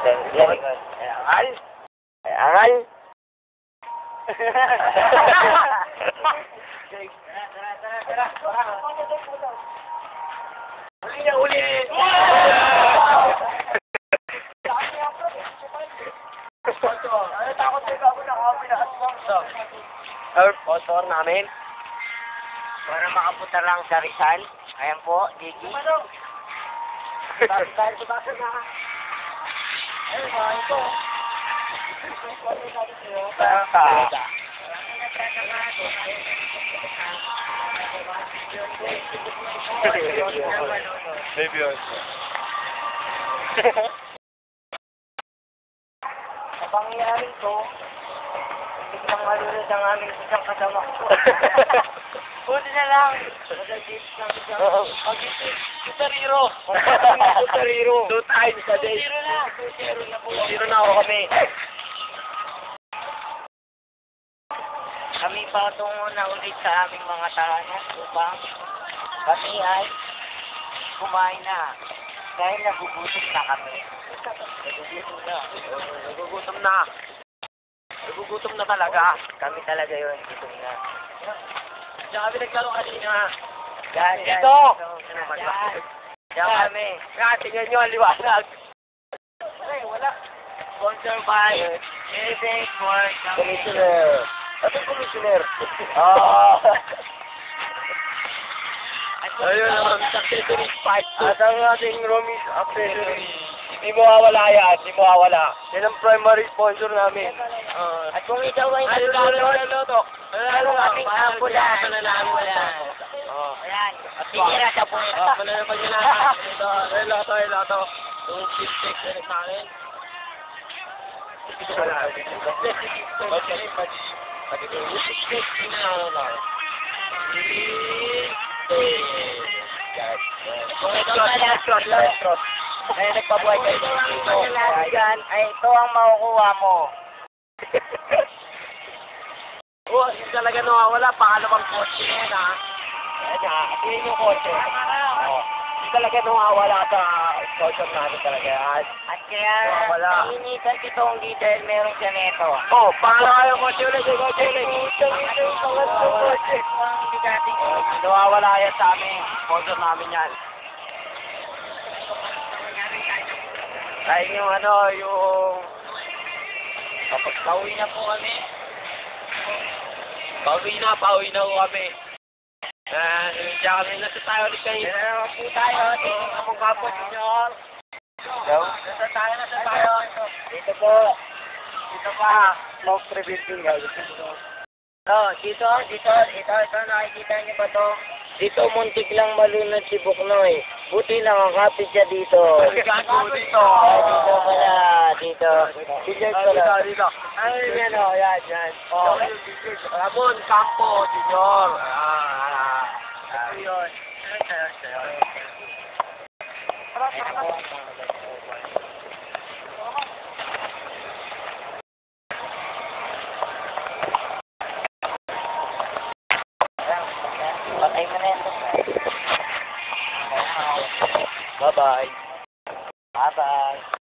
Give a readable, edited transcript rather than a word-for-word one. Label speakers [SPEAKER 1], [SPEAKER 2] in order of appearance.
[SPEAKER 1] Very good. Angal. Angal. Uli na uli! Our sponsor namin para makapunta lang sa Rizal. Ayan po, Gigi. Maybe also. Sa pangyayari ko, biglang malulod ang aming isang kasama ko. Buti na lang. Putariro. Putariro. 2 times a day. 2-0 na. 2-0 na po. 2-0 na ako kami. Kami patungo na ulit sa aming mga tahanan upang kami ay kumain na. Dahil nagugutom na kami. Nagugutom na. Nagugutom na. Nagugutom na talaga. Kami talaga yun. Gutom na. Diyan kami naglaro kanina. Yan. Ito! Diyan kami. Tingnan nyo ang liwanag. Ay, wala. Sponsor by Living for Commissioner. Ano yung Commissioner? Ayun ang accessory part. At ang ating Romis accessory. Hindi mo mawawala yan. Hindi mo mawawala. Yan ang primary sponsor namin. At kung ikaw ay naluluto. Ano kaming ambulan. Ayan. Tinira sa puno.
[SPEAKER 2] Mananapan nyo na. Ito. Yung chip-check na sa akin.
[SPEAKER 1] Ay, nagpabuhay kayo dito. Ayan, ay ito ang makukuha mo.
[SPEAKER 2] Oh, yung talaga nawawala. Pangalawang kotse na yan, ha?
[SPEAKER 1] Ayan, yun yung kotse. Hindi talaga nawawala sa sponsor natin talaga yan. At kaya, nainitan itong leader, meron siya neto.
[SPEAKER 2] Oh, pangalawa yung kotse ulit. Yung kotse ulit.
[SPEAKER 1] Nawawala yan sa amin. Sponsor namin yan. Dahil yung yung... Kapag pauwi na po kami.
[SPEAKER 2] Pauwi na po kami. Diyan kami nasa tayo ulit kayo.
[SPEAKER 1] Diyan naman po tayo. Tingin ka mong kapot ninyo. Nasa tayo. Dito po. Dito pa. Smoke rebuilding. Dito. Ito, nakikita niyo ba to? Dito muntik lang malunod si Buknoy. Buti nakakapit siya dito. Dito pala. Dito.
[SPEAKER 2] Dito.
[SPEAKER 1] Ay, yan o. Yan.
[SPEAKER 2] Ramon Campo, Junior.
[SPEAKER 1] Yun. Patay mo na yan.
[SPEAKER 2] Bye-bye.
[SPEAKER 1] Bye-bye.